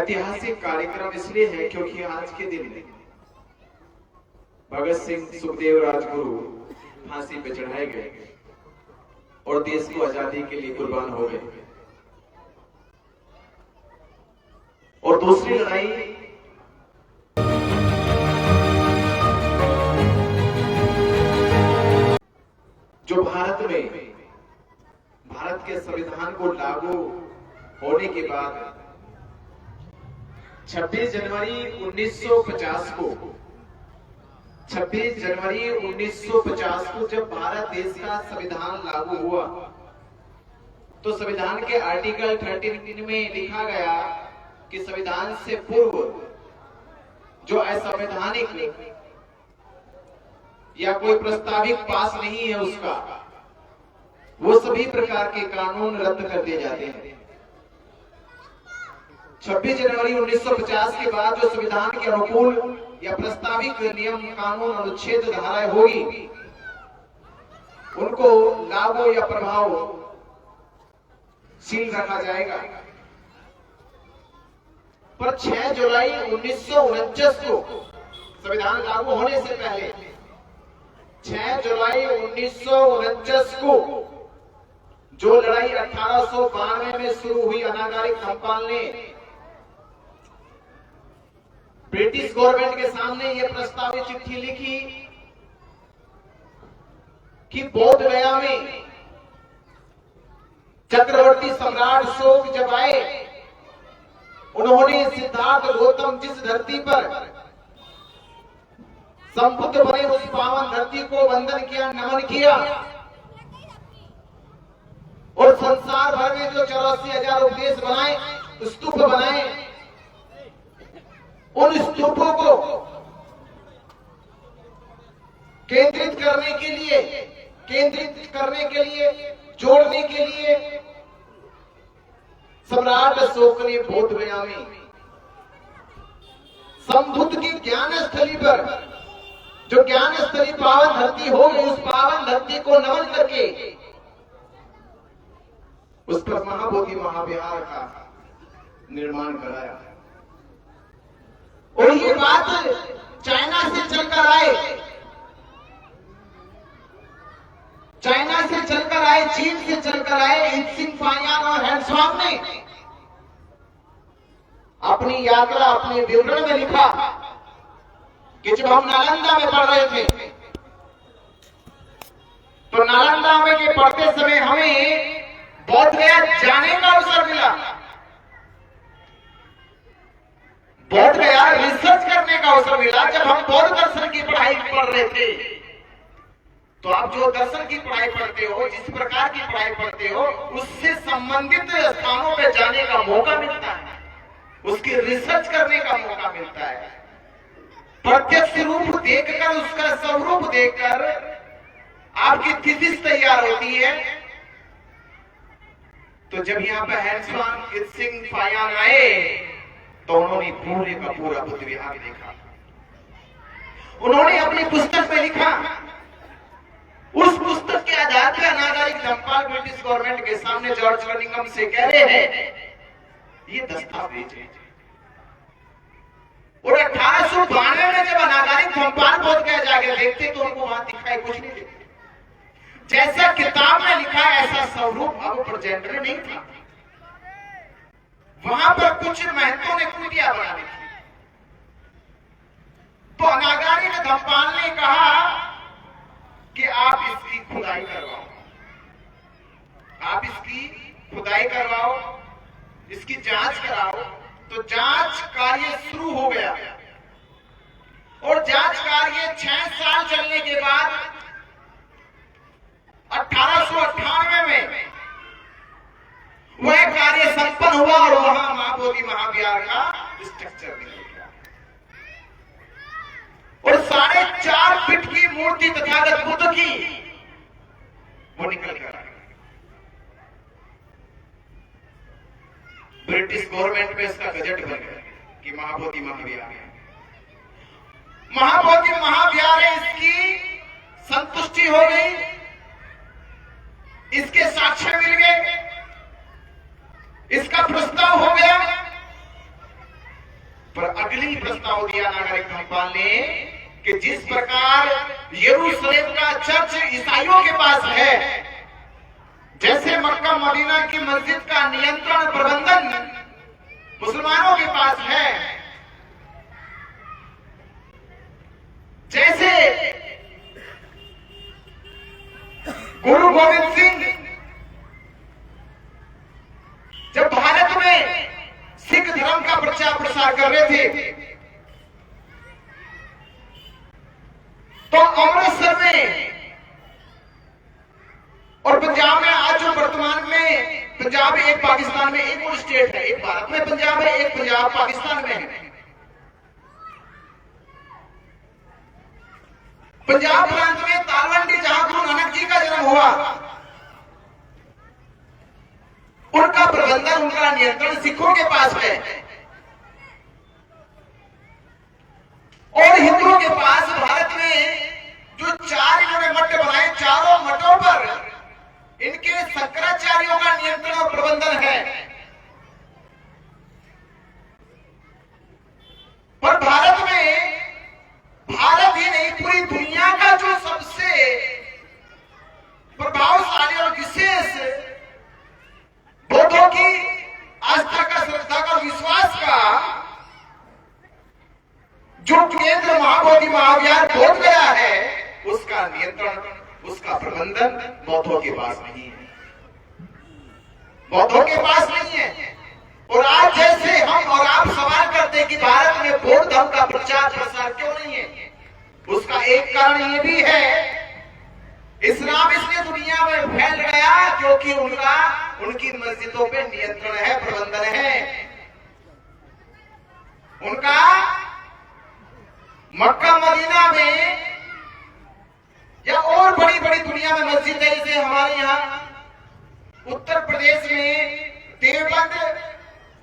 ऐतिहासिक कार्यक्रम इसलिए है क्योंकि आज के दिन भगत सिंह सुखदेव राजगुरु फांसी पे चढ़ाए गए और देश को आजादी के लिए कुर्बान हो गए। और दूसरी लड़ाई जो भारत के संविधान को लागू होने के बाद 26 जनवरी 1950 को जब भारत देश का संविधान लागू हुआ तो संविधान के आर्टिकल 13 में लिखा गया कि संविधान से पूर्व जो असंवैधानिक या कोई प्रस्तावित पास नहीं है उसका वो सभी प्रकार के कानून रद्द कर दिए जाते हैं। 26 जनवरी 1950 के बाद जो संविधान के अनुकूल या प्रस्तावित नियम कानून अनुच्छेद धाराएं होगी उनको लागू या प्रभावशील रखा जाएगा। पर 6 जुलाई 1949 को संविधान लागू होने से पहले 6 जुलाई 1949 को जो लड़ाई 1892 में शुरू हुई अनागारिक धम्पाल ने ब्रिटिश गवर्नमेंट के सामने यह प्रस्तावित चिट्ठी लिखी कि बोध गया में चक्रवर्ती सम्राट अशोक जब आए उन्होंने सिद्धार्थ गौतम जिस धरती पर संबुद्ध बने उस पावन धरती को वंदन किया, नमन किया और संसार भर में जो 84,000 उपदेश बनाए, स्तूप बनाए, उन स्तूपों को केंद्रित करने के लिए जोड़ने के लिए सम्राट अशोक ने बोध गया में संबुद्ध की ज्ञान स्थली पर जो ज्ञान स्थली पावन धरती होगी उस पावन धरती को नमन करके उस पर महाबोधि महाविहार का निर्माण कराया। और ये बात चाइना से चलकर आए, चीन से चलकर आए इत्सिंग फायान और हैंड्सवाम ने अपनी यात्रा अपने विवरण में लिखा कि जब हम नालंदा में पढ़ रहे थे तो नालंदा में के पढ़ते समय हमें बोध गया जाने का अवसर मिला, बोध गया रिसर्च करने का अवसर मिला। जब हम बौद्ध दर्शन की पढ़ाई पढ़ रहे थे तो आप जो दर्शन की पढ़ाई पढ़ते हो, जिस प्रकार की पढ़ाई पढ़ते हो, उससे संबंधित स्थानों पर जाने का मौका मिलता है, उसकी रिसर्च करने का मौका मिलता है। प्रत्यक्ष रूप देखकर, उसका स्वरूप देखकर आपकी थीसिस तैयार होती है। तो जब यहाँ पर हैंड्सवाम इत्सिंग फायान आए तो उन्होंने पूरे का पूरा बुद्ध विहार देखा। उन्होंने अपनी पुस्तक में लिखा, उस पुस्तक के आधार पर अनागारिक धम्पाल ब्रिटिश गवर्नमेंट के सामने जॉर्ज कनिंघम से कह रहे हैं ये दस्तावेज है। और 1892 में जब अनागारिक धम्पाल बोध गया जाके देखते तो उनको वहां दिखाई कुछ नहीं देते। जैसा किताब में लिखा ऐसा स्वरूप अब प्रेजेंट में नहीं था। वहां पर कुछ महंतों ने कुटिया बना दी। तो अनागारिक धम्पाल ने कहा कि आप इसकी खुदाई करवाओ, इसकी जांच कराओ। तो जांच कार्य शुरू हो गया और जांच कार्य 6 साल चलने के बाद 1898 में वह कार्य संपन्न हुआ और वहां महाबोधि महाविहार का स्ट्रक्चर निकल गया और 4.5 फीट की मूर्ति तथागत बुद्ध की वो निकल कर आई। ब्रिटिश गवर्नमेंट में इसका गजट बन गया कि महाबोधि महाविहार है, महाबोधि महाविहार है। इसकी संतुष्टि हो गई, इसके साक्ष्य मिल गए, इसका प्रस्ताव हो गया पर अगली प्रस्ताव दिया नागरिक धर्मपाल ने कि जिस प्रकार यरूशलेम का चर्च ईसाइयों के पास है, जैसे मक्का मदीना की मस्जिद का नियंत्रण प्रबंधन मुसलमानों के पास है, जैसे गुरु गोविंद सिंह जब भारत में सिख धर्म का प्रचार प्रसार कर रहे थे तो अमृतसर में और पंजाब में, आज जो वर्तमान में पंजाब एक पाकिस्तान में एक और स्टेट है, एक भारत में पंजाब है, एक पंजाब पाकिस्तान में है। पंजाब प्रांत में तालवंडी जहां गुरु नानक जी का जन्म हुआ, उनका प्रबंधन, उनका नियंत्रण सिखों के पास है। और हिंदुओं के पास भारत में जो 4 इन्होंने मठ बनाए, चारों मठों पर इनके शंकराचार्यों का नियंत्रण और प्रबंधन है। पर भारत में, भारत ही नहीं पूरी दुनिया का जो सबसे प्रभावशाली और विशेष बौद्धों की आस्था का, श्रद्धा का, विश्वास का जो केंद्र महाबोधि महाविहार बोध गया है, उसका नियंत्रण, उसका प्रबंधन बौद्धों के पास नहीं है, बौद्धों के पास नहीं है। और आज जैसे हम और आप सवाल करते हैं कि भारत में बौद्ध धर्म का प्रचार प्रसार क्यों नहीं है, उसका एक कारण ये भी है, इस्लाम इसलिए दुनिया में फैल गया क्योंकि उनकी मस्जिदों पे नियंत्रण है, प्रबंधन है। उनका मक्का मदीना में या और बड़ी बड़ी दुनिया में मस्जिद है, जैसे हमारे यहाँ उत्तर प्रदेश में देवबंद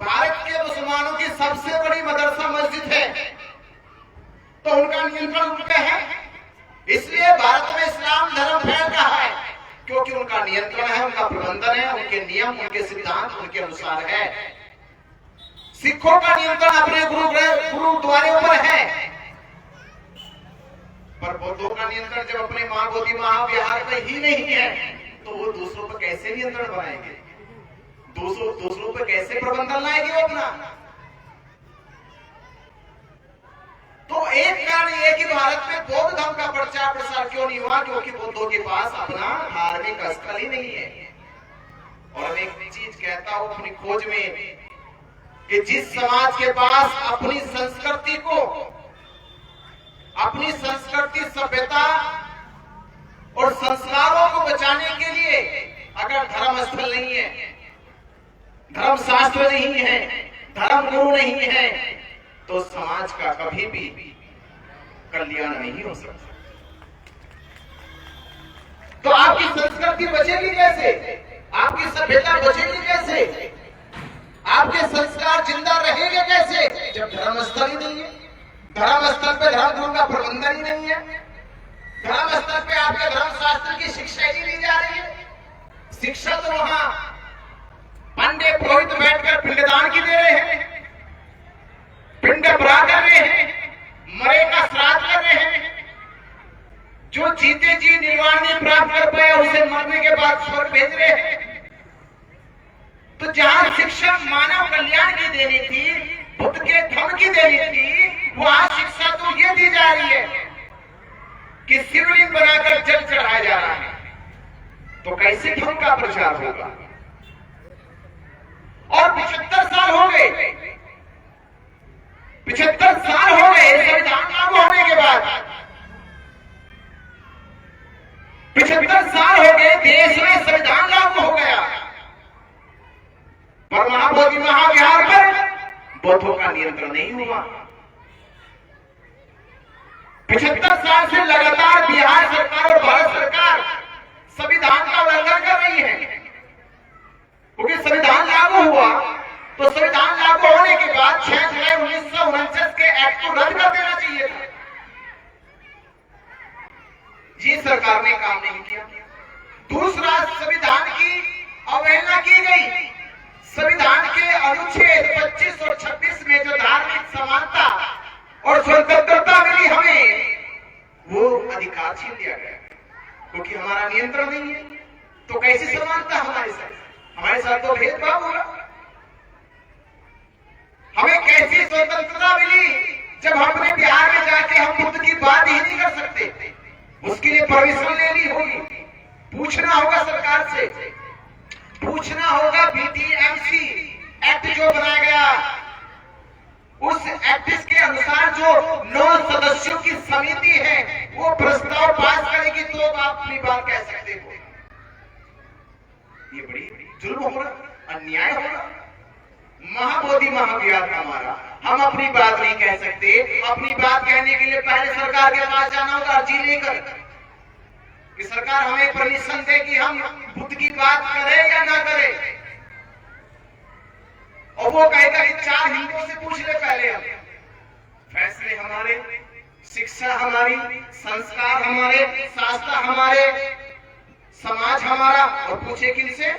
भारत के मुसलमानों की सबसे बड़ी मदरसा मस्जिद है, तो उनका नियंत्रण उन पे है। इसलिए भारत में इस्लाम धर्म फैल रहा है क्योंकि उनका नियंत्रण है, उनका प्रबंधन है, उनके नियम, उनके सिद्धांत उनके अनुसार है। सिखों का नियंत्रण अपने गुरुद्वारों पर है, पर बौद्धों का नियंत्रण जब अपने महाबोधि महाविहार पर ही नहीं है तो वो दूसरों पर कैसे नियंत्रण बनाएंगे, दूसरों पर कैसे प्रबंधन लाएंगे वो अपना। तो एक कारण ये कि भारत में बौद्ध धर्म का प्रचार प्रसार क्यों नहीं हुआ, क्योंकि बौद्धों के पास अपना धार्मिक स्थल ही नहीं है। और मैं एक चीज कहता हूं अपनी खोज में कि जिस समाज के पास अपनी संस्कृति को, अपनी संस्कृति, सभ्यता और संस्कारों को बचाने के लिए अगर धर्म स्थल नहीं है, धर्म शास्त्र नहीं है, धर्म गुरु नहीं है, तो समाज का कभी भी कल्याण नहीं हो सकता। तो आपकी संस्कृति बचेगी कैसे, आपकी सभ्यता बचेगी कैसे, आपके संस्कार जिंदा रहेंगे कैसे, जब धर्म स्थल ही नहीं है, धर्म स्थल पे धर्म गुरु का प्रबंधन ही नहीं है, धर्म स्थल पे आपके धर्म शास्त्र की शिक्षा ही दी जा रही है। शिक्षा तो वहां पंडित पुरोहित बैठकर पिंडदान की दे रहे हैं, पिंड भरा कर रहे हैं, मरे का श्राद्ध कर रहे हैं। जो जीते जी निर्वाण नहीं प्राप्त कर पाए उसे मरने के बाद स्वर्ग भेज रहे हैं। तो जहां शिक्षा मानव कल्याण की देनी थी, बुद्ध के धर्म की देनी थी, वहां शिक्षा तो ये दी जा रही है कि शिवलिंग बनाकर जल चढ़ाया जा रहा है। तो कैसे धर्म का प्रचार होगा। और 75 साल हो गए, 75 साल हो गए संविधान लागू होने के बाद, 75 साल हो गए देश में संविधान लागू हो गया, पर महाबोधि महाविहार पर बौद्धों का नियंत्रण नहीं हुआ। 75 साल से लगातार बिहार सरकार और भारत सरकार संविधान का उल्लंघन कर रही है, क्योंकि संविधान लागू हुआ तो संविधान लागू होने के बाद 6 जुलाई 1949 के एक्ट को रद्द कर देना चाहिए था। ये सरकार ने काम नहीं किया। दूसरा, संविधान की अवहेलना की गई। संविधान के अनुच्छेद 25 और 26 में जो धार्मिक समानता जो स्वतंत्रता मिली हमें, वो अधिकार छीन लिया गया, क्योंकि हमारा नियंत्रण नहीं है। तो कैसी समानता हमारे साथ तो भेदभाव होगा। हमें कैसी स्वतंत्रता मिली जब हमने बिहार में जाके हम बुद्ध की बात ही नहीं कर सकते। उसके लिए परमिशन लेनी होगी, पूछना होगा सरकार से, पूछना होगा। बीटीएमसी एक्ट जो बनाया गया, उस एक्ट के अनुसार जो 9 सदस्यों की समिति है वो प्रस्ताव पास करेगी तो आप अपनी बात कह सकते हो। ये बड़ी जुल्म होगा, अन्याय होगा। महाबोधि महाविहार हमारा, हम अपनी बात नहीं कह सकते। अपनी बात कहने के लिए पहले सरकार के पास जाना होगा अर्जी लेकर कि सरकार हमें परमिशन दे कि हम बुद्ध की बात करें या ना करें। और वो कहेगा कि 4 हिंदुओं से पूछ ले पहले। हम फैसले हमारे, शिक्षा हमारी, संस्कार हमारे, शास्त्र हमारे, समाज हमारा, और पूछे किनसे?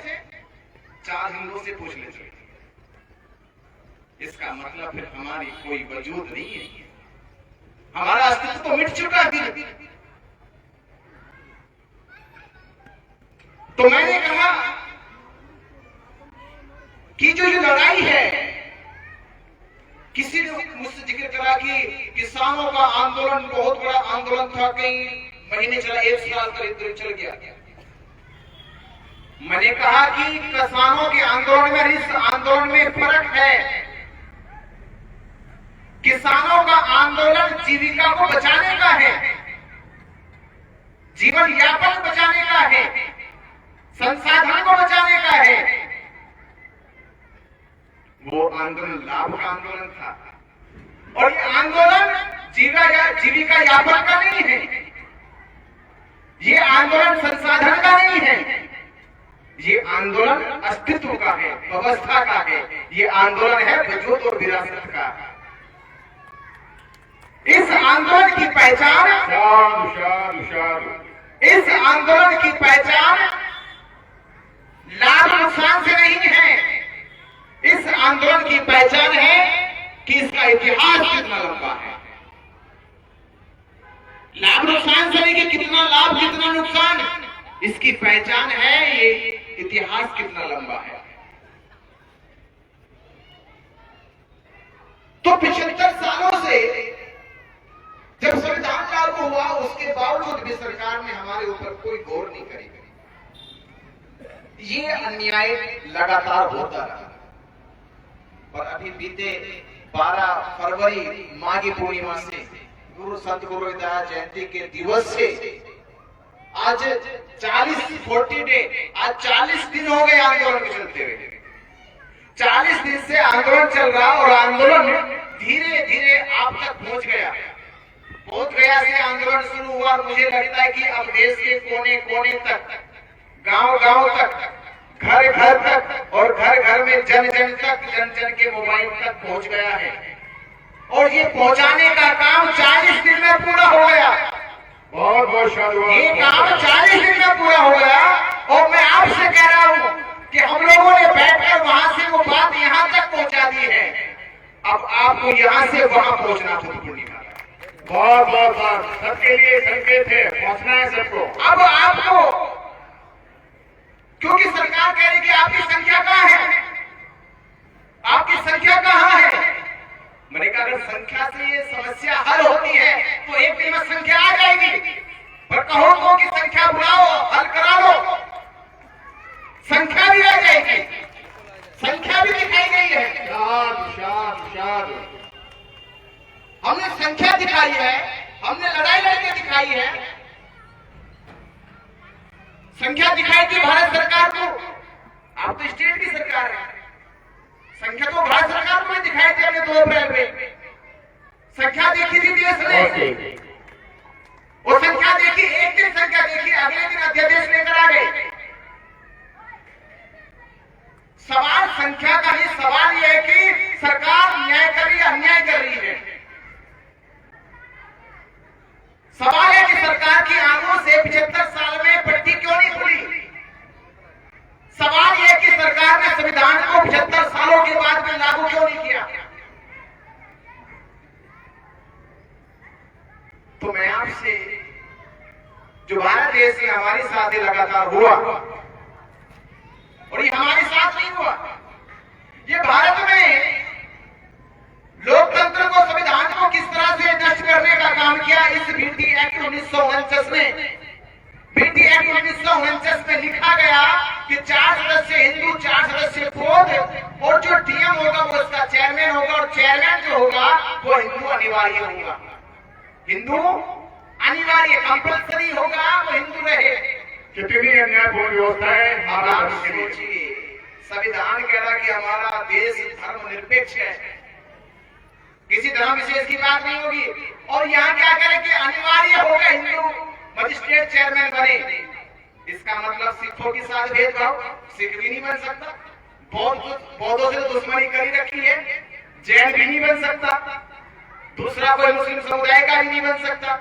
4 हिंदुओं से पूछ ले। इसका मतलब फिर हमारी कोई वजूद नहीं है, हमारा अस्तित्व तो मिट चुका है। तो मैंने कहा कि जो ये लड़ाई है, किसी ने मुझसे जिक्र करा कि किसानों का आंदोलन बहुत बड़ा आंदोलन था, कई महीने चला, 1 साल करीब चल गया। मैंने कहा कि किसानों के आंदोलन में इस आंदोलन में फर्क है। किसानों का आंदोलन जीविका को बचाने का है, जीवन यापन बचाने का है, संसाधन को बचाने का है। वो आंदोलन लाभ का आंदोलन था, और ये आंदोलन जीविका यापन का नहीं है, ये आंदोलन संसाधन का नहीं है, ये आंदोलन अस्तित्व का है, व्यवस्था का है, ये आंदोलन है वजूद और विरासत का। इस आंदोलन की पहचान, इस आंदोलन की पहचान लाभ नुकसान से नहीं है। इस आंदोलन की पहचान है कि इसका इतिहास कितना लंबा है। लाभ नुकसान से नहीं कि कितना लाभ कितना नुकसान, इसकी पहचान है ये इतिहास कितना लंबा है। तो 75 सालों से जब संविधान लागू हुआ, उसके बावजूद भी सरकार ने हमारे ऊपर कोई गौर नहीं करी। ये अन्याय लगातार होता रहा, और अभी बीते 12 फरवरी माघी पूर्णिमा से, गुरु संत गुरु रविदास जयंती के दिवस से आज 40 डे, आज 40 दिन हो गए आंदोलन में चलते हुए। 40 दिन से आंदोलन चल रहा, और आंदोलन धीरे धीरे आप तक पहुंच गया। बोध गया से आंदोलन शुरू हुआ, और मुझे लगता है कि अब देश के कोने कोने तक, गांव गांव तक, घर घर तक, और घर घर में जन जन तक, जन जन के मोबाइल तक पहुंच गया है। और ये पहुंचाने का काम 40 दिन में पूरा हो गया। बहुत बहुत शाबाश। ये काम 40 दिन में पूरा हो गया, और मैं आपसे कह रहा हूं कि हम लोगों ने बैठकर वहां से वो बात यहां तक पहुंचा दी है। अब आपको यहां से वहां पहुंचना पूर्णिमा। बहुत बहुत सबके लिए संकेत है, पहुंचना है सबको। अब आपको, क्योंकि सरकार कह रही कि आपकी संख्या कहां है, आपकी संख्या कहां है। मैंने कहा अगर संख्या से ये समस्या हल होती है तो एक दिन में संख्या आ जाएगी, पर कहो तो कि संख्या बुलाओ, हल करा लो, संख्या भी आ जाएगी। संख्या भी दिखाई गई है, हमने संख्या दिखाई है, हमने लड़ाई लड़के दिखाई है। संख्या दिखाई थी भारत सरकार को, आप तो स्टेट की सरकार है। संख्या तो भारत सरकार को दिखाई थी हमने 2 अप्रैल में। संख्या देखी थी देश ने, वो संख्या देखी, एक दिन संख्या देखी, अगले दिन अध्यादेश लेकर आ गए। सवाल संख्या का ही, सवाल यह है कि सरकार न्याय कर रही है, अन्याय कर रही है। सवाल है कि सरकार की आंखों से 75 साल में पट्टी क्यों नहीं खुली। सवाल यह कि सरकार ने संविधान को 75 सालों के बाद में लागू क्यों नहीं किया। तो मैं आपसे, जो भारत देश में हमारे साथ लगातार हुआ, और ये हमारे साथ नहीं हुआ, ये भारत में लोकतंत्र को, संविधान को किस तरह से नष्ट करने का काम किया। इस बीटी एक्ट 1949 में, बीटी एक्ट 1949 में लिखा गया कि 4 सदस्य हिंदू, 4 सदस्य बौद्ध, और जो डीएम होगा वो उसका चेयरमैन होगा, और चेयरमैन जो होगा वो हिंदू अनिवार्य होगा। हिंदू अनिवार्य, कंपल्सरी होगा, वो हिंदू रहे। कितनी अन्यायपूर्ण व्यवस्था है आप सोचिए, संविधान कह रहा कि हमारा देश धर्मनिरपेक्ष है, किसी धर्म विशेष की बात नहीं होगी, और यहाँ क्या करें कि अनिवार्य होगा हिंदू मजिस्ट्रेट चेयरमैन बने। इसका मतलब सिखों के साथ भेदभाव, सिख भी नहीं बन सकता, बौद्धों से दुश्मनी करी रखी है, जैन भी नहीं बन सकता, दूसरा कोई मुस्लिम समुदाय का भी नहीं बन सकता,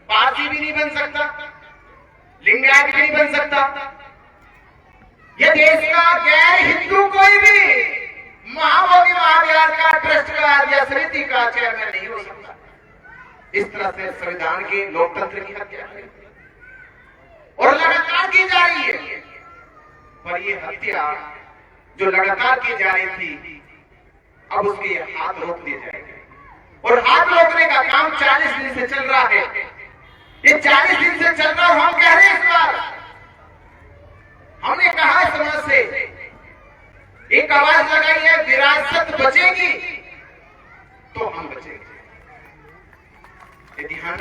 पारसी भी नहीं बन सकता, लिंगायत भी नहीं बन सकता। यह देश का गैर हिंदू कोई भी महाबोधि महाविहार का, ट्रस्ट का या समिति का चेयरमैन नहीं हो सकता। इस तरह से संविधान के, लोकतंत्र की हत्या है और लगातार की जा रही है। पर ये हत्या जो लगातार की जा रही थी, अब उसके हाथ रोक दिए जाएंगे, और हाथ रोकने का काम 40 दिन से चल रहा है। ये 40 दिन से चल रहा है, और हम कह रहे हैं इस बार, हमने कहा समाज से एक आवाज लगाई है, विरासत बचेगी तो हम बचेंगे।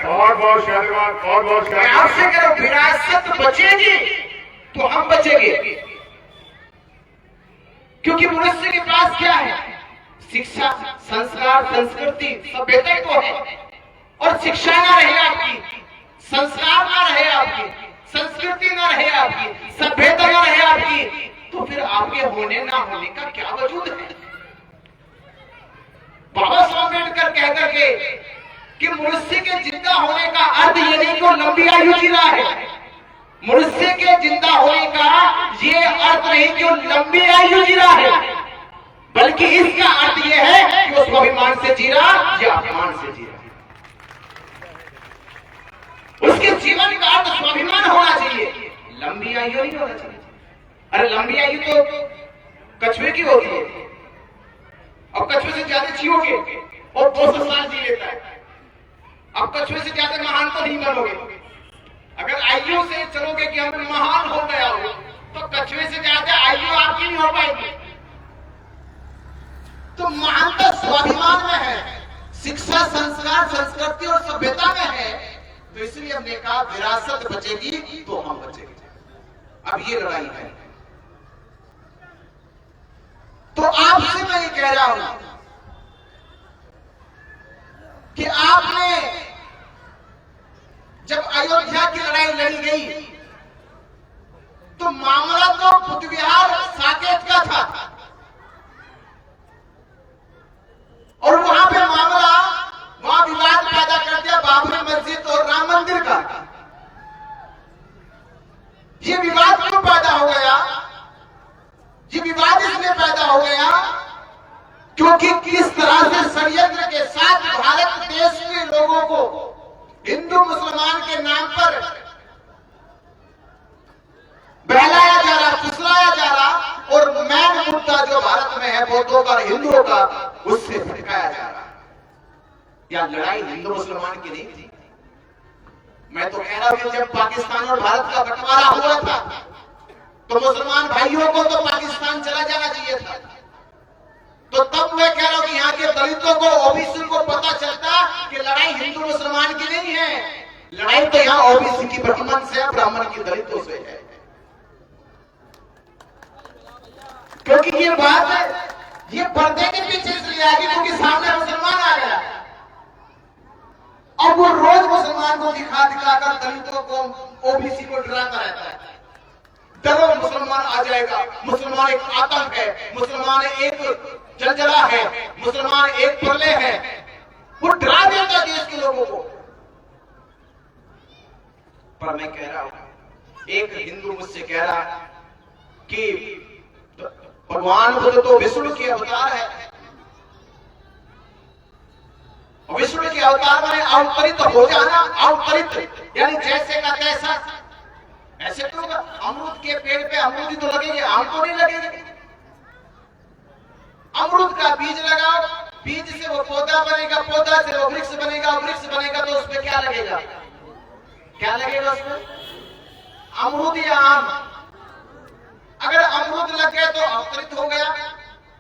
बहुत बहुत शाबाश, बहुत बहुत मैं आपसे कह रहा हूं, विरासत बचेगी तो हम बचेंगे, क्योंकि मनुष्य के पास क्या है? शिक्षा, संस्कार, संस्कृति, सभ्यता तो है, और शिक्षा ना रहे आपकी, संस्कार ना रहे आपकी, संस्कृति ना रहे आपकी, सभ्यता ना रहे आपकी, तो फिर आपके होने ना होने का क्या वजूद है? बाबा साहब अम्बेडकर कह करके कि मनुष्य के जिंदा होने का अर्थ ये नहीं कि वो लंबी आयु जी रहा है, मनुष्य के जिंदा होने का ये अर्थ नहीं कि वो लंबी आयु जी रहा है, बल्कि इसका अर्थ ये है कि वो स्वाभिमान से जी रहा या अपमान से जी रहा। उसके जीवन का अर्थ स्वाभिमान होना चाहिए, लंबी आयु नहीं होना चाहिए। अरे लंबी आयु तो कछुए की होती है, अब कछुए से ज्यादा जियोगे और 200 साल जी लेता है। अब कछुए से ज्यादा महान तो नहीं बनोगे। अगर आयु से चलोगे कि हम महान हो गया हो, तो कछुए से ज्यादा आयु आपकी नहीं हो पाएगी। तो महानता स्वाभिमान में है, शिक्षा, संस्कार, संस्कृति और सभ्यता में है। तो इसलिए हमने कहा विरासत बचेगी तो हम बचेंगे। अब ये लड़ाई है। तो आपसे मैं ये कह रहा हूं कि आपने जब अयोध्या की लड़ाई लड़ी गई तो मामला तो बुद्ध विहार साकेत का था, और वहां पे मामला, वहां विवाद पैदा कर दिया बाबरी मस्जिद और राम मंदिर का। ये विवाद क्यों पैदा हो गया? ये विवाद इसलिए पैदा हो गया क्योंकि किस तरह से षड्यंत्र के साथ भारत देश के लोगों को हिंदू मुसलमान के नाम पर बहलाया जा रहा, फुसलाया जा रहा, और मैन मुद्दा जो भारत में है बौद्धों का, हिंदुओं का, उससे भटकाया जा रहा। या लड़ाई हिंदू मुसलमान की नहीं थी। मैं तो कह रहा हूं कि जब पाकिस्तान और भारत का बंटवारा हुआ था तो मुसलमान भाइयों को तो पाकिस्तान चला जाना चाहिए था। तो तब मैं कह रहा हूं कि यहाँ के दलितों को, ओबीसी को पता चलता कि लड़ाई हिंदू मुसलमान की नहीं है, लड़ाई तो यहाँ ओबीसी की ब्राह्मण से, ब्राह्मण की दलितों से है। क्योंकि ये बात ये पर्दे के पीछे इसलिए आ गई क्योंकि सामने मुसलमान आ गया, और वो रोज मुसलमान को दिखा दिखाकर दलितों को, ओबीसी को डराता रहता है। डरो मुसलमान आ जाएगा, मुसलमान एक आतंक है, मुसलमान एक जलजला है, मुसलमान एक प्रलय है। वो डरा देता है देश के लोगों को। पर मैं कह रहा हूं, एक हिंदू मुझसे कह रहा कि भगवान बुद्ध तो विष्णु के अवतार है, विष्णु के अवतार में अवतरित हो जाना, अवतरित यानी जैसे का तैसा। ऐसे तो अमरूद के पेड़ पे अमरूद ही तो लगेंगे, आम तो नहीं लगेंगे। अमरूद का बीज लगाओ, बीज से वो पौधा बनेगा, पौधा से वो वृक्ष बनेगा, वृक्ष बनेगा तो उसमें क्या लगेगा? क्या लगेगा उसमें? अमरूद या आम। अगर अमरूद लग गया तो अवतरित हो गया।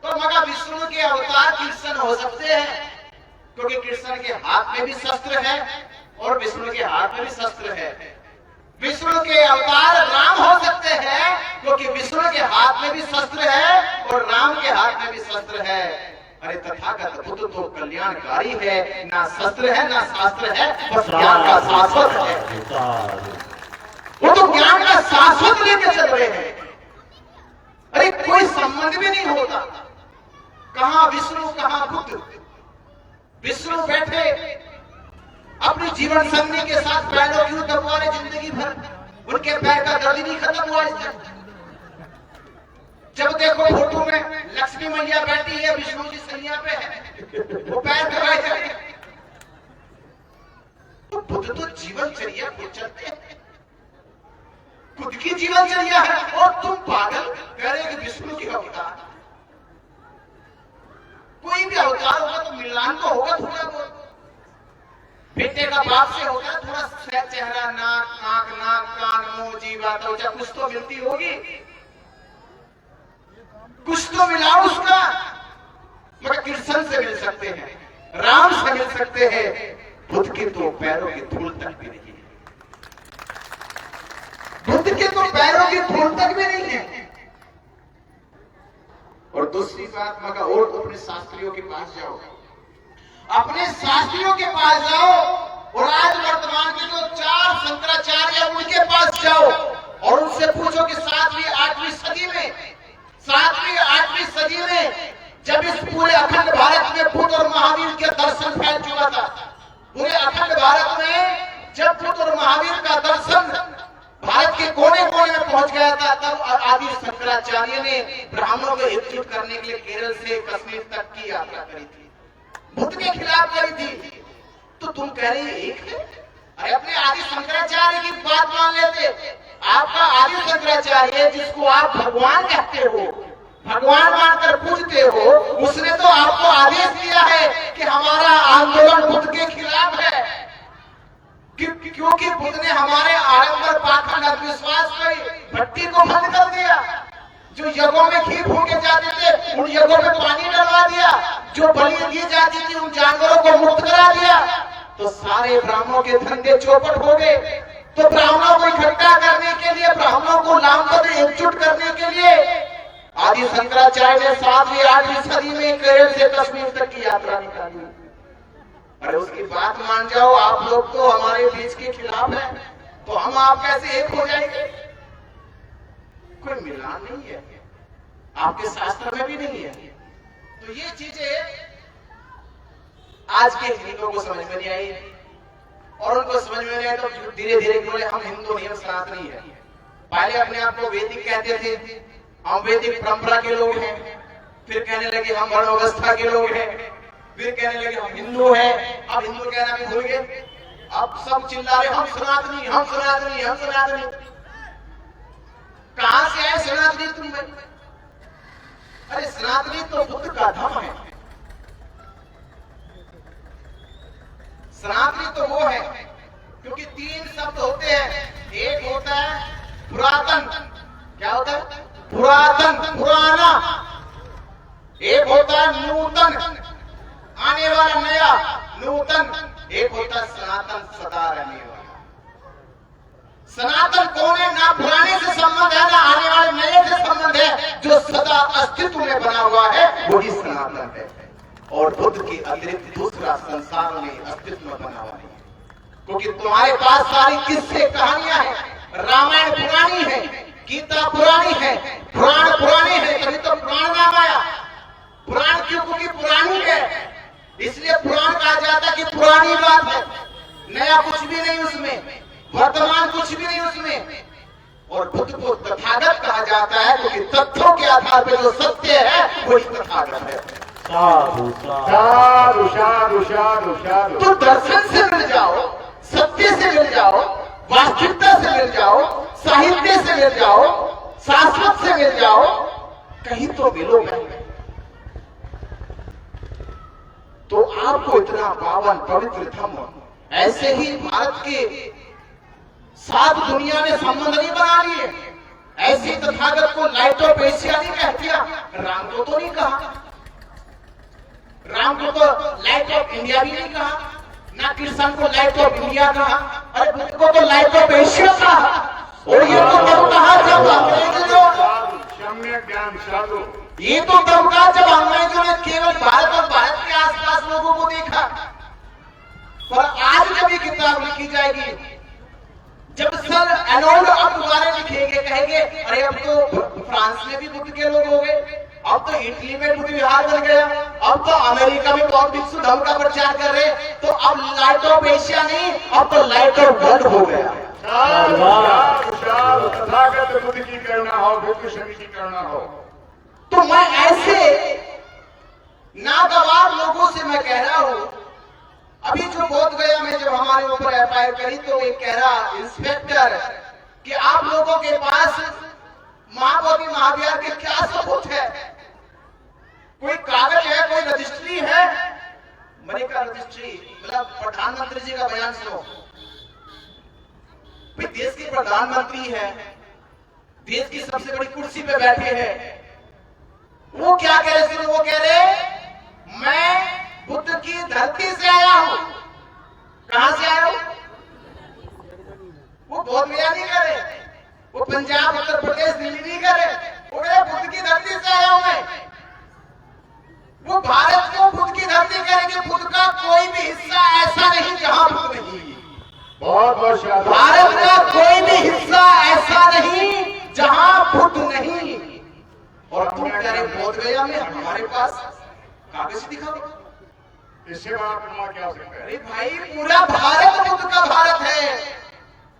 तो मगर विष्णु के अवतार कृष्ण हो सकते हैं, क्योंकि कृष्ण के हाथ में भी शस्त्र है और विष्णु के हाथ में भी शस्त्र है। विष्णु के अवतार राम हो सकते हैं, क्योंकि विष्णु के हाथ में भी शस्त्र है और राम के हाथ में भी शस्त्र है। अरे तथागत बुद्ध तो कल्याणकारी है, ना शस्त्र है ना शास्त्र है, बस ज्ञान का शाश्वत है। वो तो ज्ञान का शाश्वत लेके चल रहे हैं। अरे कोई संबंध भी नहीं होता, कहां विष्णु कहां बुद्ध। विष्णु बैठे अपनी जीवन संगी के साथ पैरों क्यों दबा रहे जिंदगी भर, उनके पैर का दर्द नहीं खत्म हुआ इस तक। जब देखो फोटो में लक्ष्मी मैया बैठी है, विष्णु जी सैया पे है, वो पैर दबाए जा रहे हैं। तो बुद्ध तो जीवनचर्या को चलते हैं, खुद की जीवनचर्या है, और तुम पागल कह रहे कि विष्णु की अवतार। कोई भी अवतार होगा तो मिलान तो होगा थोड़ा बहुत। बेटे का बाप से होगा थोड़ा चेहरा, नाक, आंख, नाक, कान, मुंह, जीवा, त्वचा, कुछ तो मिलती होगी, कुछ तो मिलाओ उसका। मगर कृष्ण से मिल सकते हैं, राम से मिल सकते हैं, बुद्ध के तो पैरों की धूल तक भी नहीं है। बुद्ध के तो पैरों की धूल तक भी नहीं है। और दूसरी बात, मगर और अपने शास्त्रियों के पास जाओ, अपने शास्त्रियों के पास जाओ, और आज वर्तमान के जो 4 शंकराचार्य उनके पास जाओ और उनसे पूछो कि 7वीं 8वीं सदी में, 7वीं 8वीं सदी में जब इस पूरे अखंड भारत में बुद्ध और महावीर के दर्शन फैल चुका था, पूरे अखंड भारत में जब बुद्ध और महावीर का दर्शन भारत के कोने कोने में पहुंच गया था, तब आदि शंकराचार्य ने ब्राह्मणों को एकजुट करने के लिए केरल से कश्मीर तक की यात्रा करी थी, बुद्ध के खिलाफ करी थी। तो तुम कह रही एक है? अरे अपने आदि शंकराचार्य की बात मान लेते। आपका आदि शंकराचार्य जिसको आप भगवान कहते हो, भगवान मानकर पूजते हो, उसने तो आपको आदेश दिया है कि हमारा आंदोलन बुद्ध के खिलाफ है, क्योंकि बुद्ध ने हमारे आडंबर, पाखंड, अंधविश्वास की भट्टी को बंद कर दिया। जो यज्ञों में घी फूके जाते थे उन यज्ञों में पानी डलवा दिया, जो बलि दी जाती थी उन जानवरों को मुक्त करा दिया। तो सारे ब्राह्मणों के धंधे चौपट हो गए। तो ब्राह्मणों को इकट्ठा करने के लिए, ब्राह्मणों को लामबद्ध एकजुट करने के लिए आदि शंकराचार्य ने 7वीं 8वीं सदी में केरल से कश्मीर तक की यात्रा निकाली। अरे उसकी बात मान जाओ, आप लोग तो हमारे बीच के खिलाफ है, तो हम आप कैसे एक हो जाएंगे? कोई मिलान नहीं है, आपके शास्त्र में भी नहीं है। तो ये चीजें आज के हिंदुओं को समझ में नहीं आई, और उनको समझ में नहीं आया तो धीरे धीरे बोले हम हिंदू नहीं, हम सनातनी है। पहले अपने आप को वैदिक कहते थे, हम वैदिक परंपरा के लोग हैं, फिर कहने लगे हम वर्ण अवस्था के लोग हैं, फिर कहने लगे हम हिंदू हैं, अब हिंदू कहना भी भूल गए। अब सब चिल्ला रहे हम सनातनी, हम सनातनी, हम सनातनी। कहां से आए सनातनी तुम? अरे सनातनी तो बुद्ध का धर्म है। सनातनी तो वो है, क्योंकि 3 शब्द होते हैं। एक होता है पुरातन, क्या होता है? पुरातन, पुराना। एक होता है नूतन, आने वाला, नया, नूतन। एक होता है सनातन, सदा रहने वाला। सनातन कौन है? ना पुराने से संबंध है, ना आने वाले नए से संबंध है, जो सदा अस्तित्व में बना हुआ है वही सनातन है। और बुद्ध के अतिरिक्त दूसरा संसार में अस्तित्व में बना हुआ है, क्योंकि तुम्हारे पास सारी किस्से कहानियां हैं। रामायण पुरानी है, गीता पुरानी है, पुराण पुराने हैं, तभी तो पुराण नाम आया। पुराण क्यों? क्योंकि पुरानी है, इसलिए पुराण कहा जाता है कि पुरानी बात है, नया कुछ भी नहीं उसमें, वर्तमान कुछ भी नहीं उसमें। और बुद्ध को तथागत कहा जाता है, क्योंकि तथ्यों के आधार पर जो सत्य है वही तथागत है। साधु साधु साधु साधु साधु। तो दर्शन से मिल जाओ, सत्य से मिल जाओ, वास्तविकता से मिल जाओ, साहित्य से मिल जाओ, शाश्वत से मिल जाओ, कहीं तो मिलोगे। तो आपको इतना पावन पवित्र धम्म, ऐसे ही भारत के सात दुनिया ने संबंध नहीं बना लिए, ऐसे तथागत को लाइट ऑफ एशिया नहीं कह दिया। राम को तो नहीं कहा, राम को तो लाइट ऑफ इंडिया भी नहीं कहा, ना कृष्ण को लाइट ऑफ इंडिया कहा, अरे बुद्ध को तो लाइट ऑफ एशिया कहा। और ये तो तब कहा जब अंग्रेजों, सम्यक ज्ञान साधु। ये तो तब कहा जब अंग्रेजों ने केवल भारत और भारत के आसपास लोगों को देखा। पर आज जब ये किताब लिखी जाएगी, जब सर एनोल्ड अब दोबारा लिखेंगे, कहेंगे अरे अब तो फ्रांस में भी बुद्ध के लोग हो गए, अब तो इटली में बुद्ध विहार बन गया, अब तो अमेरिका में बहुत भिक्षु धर्म का प्रचार कर रहे, तो अब लाइट ऑफ एशिया नहीं, अब तो लाइट ऑफ वर्ल्ड हो गया। साधु साधु साधु। तथागत बुद्ध की करना हो, भिक्षु शनि की करना हो। तो मैं ऐसे नागवार लोगों से मैं कह रहा हूं, अभी जो बोध गया में जब हमारे ऊपर एफआईआर करी, तो एक कह रहा इंस्पेक्टर कि आप लोगों के पास महाबोधि महाविहार के क्या सबूत है, कोई कागज है, कोई रजिस्ट्री है? मैंने कहा रजिस्ट्री मतलब प्रधानमंत्री जी का बयान सुनो, देश के प्रधानमंत्री है, देश की सबसे बड़ी कुर्सी पे बैठे हैं, वो क्या कह रहे सुनो, वो कह रहे मैं बुद्ध की धरती से आया हूं। कहां से आया हूं? वो बहुत बयान नहीं करे, वो पंजाब उत्तर प्रदेश दिल्ली नहीं करे, वो कहे बुद्ध की धरती से आया हूं मैं। वो भारत को बुद्ध की धरती करेंगे, बुद्ध का कोई भी हिस्सा ऐसा नहीं जहां बुद्ध नहीं। बहुत बहुत शाबाश। भारत का कोई भी हिस्सा ऐसा नहीं जहां बुद्ध नहीं। और तुम कह रहे बोध गया में हमारे पास कागज दिखाओ, इससे बात करना क्या हो सकता है? अरे भाई पूरा भारत बुद्ध का भारत है,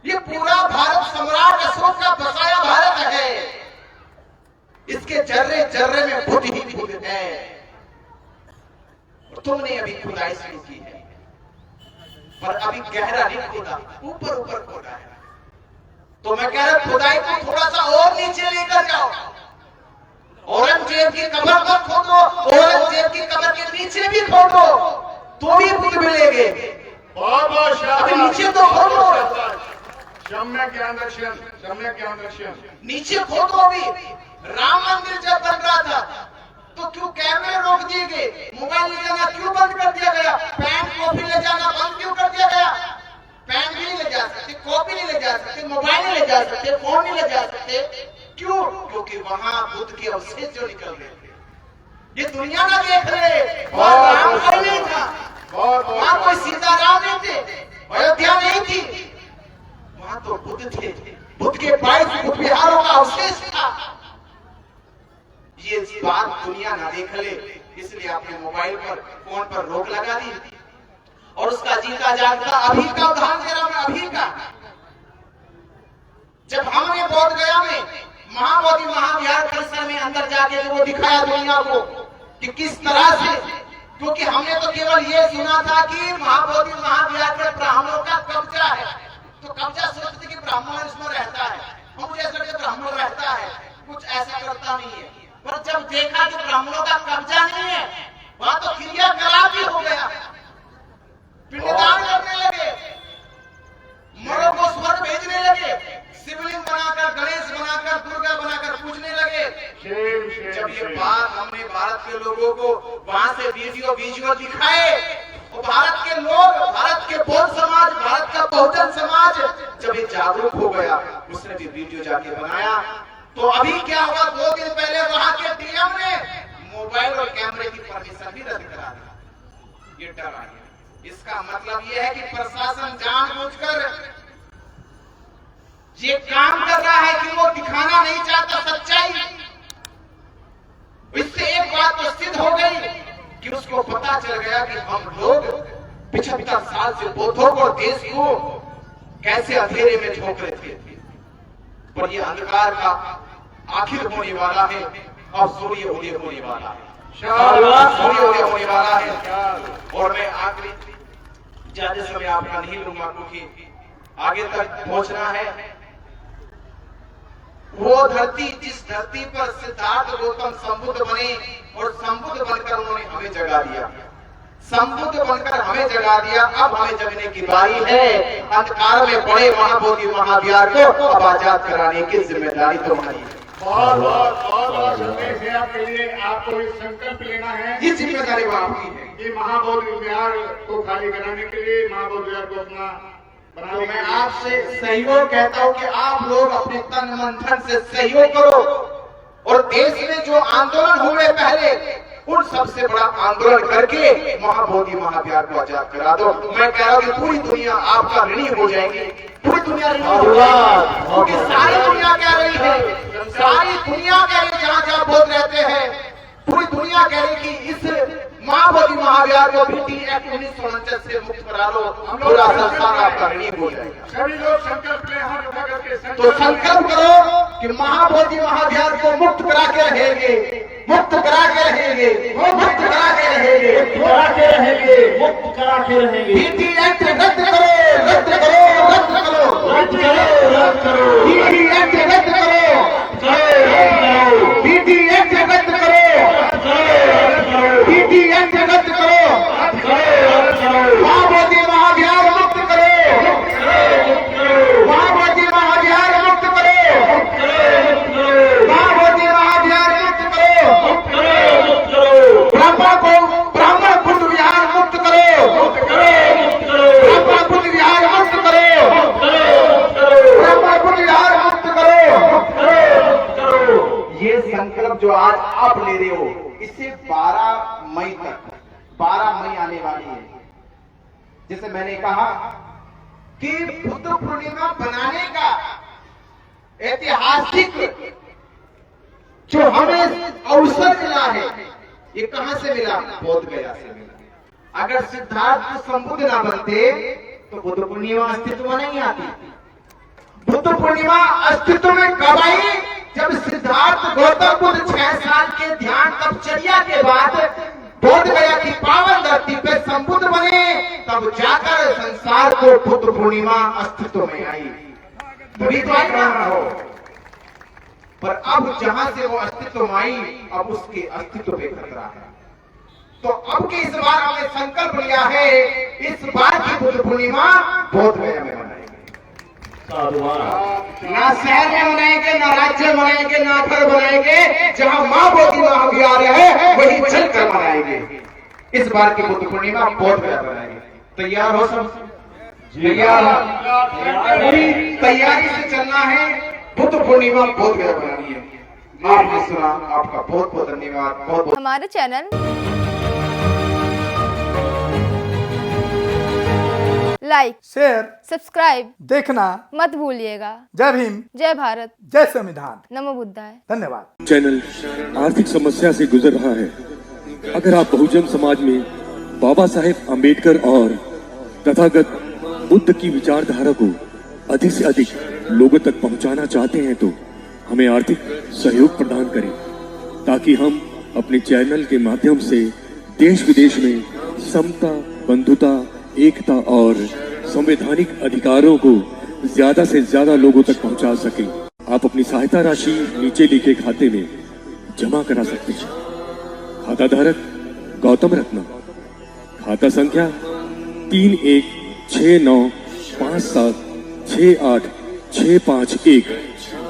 ये पूरा भारत सम्राट अशोक का बसाया भारत है, इसके जर्रे जर्रे में बुद्ध ही बुद्ध है। और तुमने अभी खुदाई शुरू की है, पर अभी गहरा नहीं खोदा, ऊपर ऊपर खोदा है। तो मैं कह रहा खुदाई को थोड़ा सा और नीचे लेकर जाओ, औरंगजेब की कब्र पर खोदो, औरंगजेब की कब्र के नीचे भी खोदो, तो भी बुद्ध मिलेंगे। बहुत बहुत शाबाश। अभी नीचे तो खोदो, सम्यक ज्ञान दर्शन, सम्यक ज्ञान दर्शन। नीचे खोदो। भी राम मंदिर जब बन रहा था तो क्यों कैमरे रोक दिए गए, मोबाइल ले जाना क्यों बंद कर दिया गया, पेन कॉपी ले जाना बंद क्यों कर दिया गया? पेन भी नहीं ले जा सकते, कॉपी नहीं ले जा सकते, मोबाइल नहीं ले जा सकते, फोन नहीं ले जा सकते, क्यों? क्योंकि वहां बुद्ध के अवशेष जो निकल रहे थे, ये दुनिया ना देख रहे। वहां राम कोई नहीं था, वहां कोई सीताराम नहीं थे, अयोध्या नहीं थी, वहां तो बुद्ध थे, बुद्ध के 22 बुद्ध विहारों का अवशेष था। ये बात दुनिया ना देख ले, इसलिए आपने मोबाइल पर फोन पर रोक लगा दी। और उसका जीता जागता अभी का उदाहरण दे रहा हूं, अभी का। जब हमने बोध गया में महाबोधि महाविहार परिसर में अंदर जाके जो वो दिखाया दुनिया को कि किस तरह से, क्योंकि हमने तो केवल ये सुना था कि महाबोधि महाविहार पर ब्राह्मणों का कब्जा है, तो कब्जा सोचते कि ब्राह्मण इसमें रहता है, हम मुझे ऐसा लगता ब्राह्मण रहता है, कुछ ऐसा करता नहीं है। पर जब देखा कि ब्राह्मणों का कब्जा नहीं है, वहां तो क्रियाकलाप भी हो गया, पिंडदान करने लगे, मरों को स्वर्ग भेजने लगे, शिवलिंग बनाकर, गणेश बनाकर, दुर्गा बनाकर पूजने लगे। जब ये बात हमने भारत के लोगों को वहां से वीडियो दिखाए, और भारत के लोग, भारत के बौद्ध समाज, भारत का बहुजन समाज जब ये जागरूक हो गया, उसने भी वीडियो जाके बनाया। तो अभी क्या हुआ, 2 दिन पहले वहां के डीएम ने मोबाइल और कैमरे की परमिशन भी रद्द करा दी। ये डर आ गया। इसका मतलब यह है कि प्रशासन जानबूझकर ये काम कर रहा है कि वो दिखाना नहीं चाहता सच्चाई। इससे एक बात तो सिद्ध हो गई कि उसको पता चल गया कि हम लोग 75 साल से बौद्धों को, देश को कैसे अंधेरे में झोंक रहे थे। पर ये अंधकार का आखिर होने वाला है और सूर्य उदय होने वाला है। सूर्योदय होने वाला है और मैं आखिरी ज्यादा समय आपका नहीं लूंगा क्योंकि आगे तक पहुंचना है। वो धरती जिस धरती पर सिद्धार्थ गौतम संबुद्ध बने और संबुद्ध बनकर उन्होंने हमें जगा दिया, संबुद्ध बनकर हमें जगा दिया, अब हमें जगने की बारी है। अंधकार में पड़े महाबोधि महाविहार को अब आजाद कराने की जिम्मेदारी तुम्हारी है। बहुत संदेश है आपके लिए। आपको एक संकल्प लेना है, ये जिम्मेदारी आपकी है कि महाबोधि विहार को खाली कराने के लिए, महाबोधि विहार को अपना तो मैं आपसे सहयोग कहता हूं कि आप लोग अपने तन मन धन से सहयोग करो और देश में जो आंदोलन हुए पहले उन सबसे बड़ा आंदोलन करके महाबोधि महाविहार को आजाद करा दो। मैं कह रहा हूं कि पूरी दुनिया आपका ऋणी हो जाएगी, पूरी दुनिया ऋणी हो जाएगी, क्योंकि सारी दुनिया कह रही है, सारी दुनिया कह रही है, जहां जहां बोल रहते हैं पूरी दुनिया कह रही कि इस महाबोधि महाविहार को बीटी एक्ट 1949 से मुक्त करा लो, पूरा संसार आपका ऋणी हो जाएगा। सभी लोग संकल्प ले, हाथ उठा करके तो संकल्प करो कि महाबोधि महाविहार को मुक्त करा के रहेंगे, मुक्त करा के रहेंगे, मुक्त करा के रहेंगे, करा के रहेंगे, मुक्त करा के रहेंगे। बीटी एक्ट रद्द करो, रद्द करो, रद्द करो, रद्द करो, रद्द करो। बीटी एक्ट रद्द करो, बीटी एक्ट रद्द करो, बीटी एक्ट रद्द करो, महाबोधि महाविहार मुक्त करो, महाबोधि महाविहार मुक्त करो, महाबोधि महाविहार मुक्त करो, ब्राह्मण कुंड विहार मुक्त करो, ब्राह्मण कुंड विहार मुक्त करो, ब्राह्मण कुंड विहार मुक्त करो। ये संकल्प जो आज आप ले रहे हो, इससे 12 मई तक, 12 मई आने वाली है। जैसे मैंने कहा कि बुद्ध पूर्णिमा बनाने का ऐतिहासिक जो हमें अवसर मिला है, ये कहां से मिला? बोध गया से मिला। अगर सिद्धार्थ संबुद्ध ना बनते तो बुद्ध पूर्णिमा अस्तित्व में नहीं आती। बुद्ध पूर्णिमा अस्तित्व में कब आई? जब सिद्धार्थ गौतम बुद्ध 6 साल के ध्यान तपचर्या के बाद बोध गया की पावन धरती पे संबुद्ध बने, तब जाकर संसार को बुद्ध पूर्णिमा अस्तित्व में आई। तभी तो आई ना हो, पर अब जहां से वो अस्तित्व में आई, अब उसके अस्तित्व पे खतरा है। तो अब के इस बार हमने संकल्प लिया है, इस बार की बुद्ध पूर्णिमा बोध गया में मनाएंगे। ना शहर में मनाएंगे, ना राज्य में मनाएंगे, ना घर बनाएंगे, जहां मां बोधि महाविहार है वही चलकर मनाएंगे। इस बार की बुद्ध पूर्णिमा बोध गया बनाएंगे। तैयार हो सब? तैयार हो? पूरी तैयारी से चलना है। बुद्ध पूर्णिमा बोध गया बनानी है। आपने सुना, आपका बहुत बहुत धन्यवाद। बहुत हमारे चैनल लाइक, शेयर, सब्सक्राइब देखना मत भूलिएगा। जय भीम, जय भारत, जय संविधान। नमो बुद्धाय। धन्यवाद। चैनल आर्थिक समस्या से गुजर रहा है। अगर आप बहुजन समाज में बाबा साहेब अम्बेडकर और तथागत बुद्ध की विचारधारा को अधिक से अधिक लोगों तक पहुंचाना चाहते हैं तो हमें आर्थिक सहयोग प्रदान करें, ताकि हम अपने चैनल के माध्यम से देश विदेश में समता, बंधुता, एकता और संवैधानिक अधिकारों को ज्यादा से ज्यादा लोगों तक पहुंचा सकें। आप अपनी सहायता राशि नीचे लिखे खाते में जमा करा सकते हैं। खाता धारक गौतम रत्ना, खाता संख्या 3169576865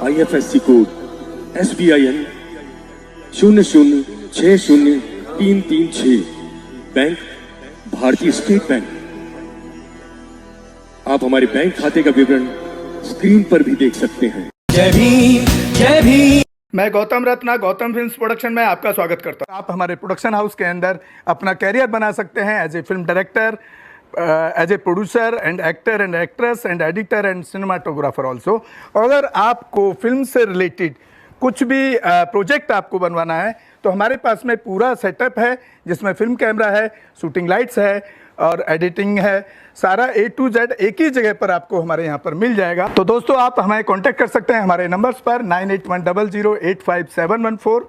IFSC कोड SBIN 00603336, बैंक भारतीय स्टेट बैंक। आप हमारे बैंक खाते का विवरण स्क्रीन पर भी देख सकते हैं। जय भीम, जय भीम। मैं गौतम रत्ना, गौतम फिल्म्स प्रोडक्शन में आपका स्वागत करता हूं। आप हमारे प्रोडक्शन हाउस के अंदर अपना कैरियर बना सकते हैं as a film director, as a producer and actor and actress and editor and cinematographer also. अगर आपको फिल्म से रिलेटेड कुछ भी प्रोजेक्ट आपको बनवाना है तो हमारे पास में पूरा सेटअप है, जिसमें फिल्म कैमरा है, शूटिंग लाइट्स है और एडिटिंग है। सारा A to Z एक ही जगह पर आपको हमारे यहाँ पर मिल जाएगा। तो दोस्तों, आप हमें कांटेक्ट कर सकते हैं हमारे नंबर्स पर 9810085714।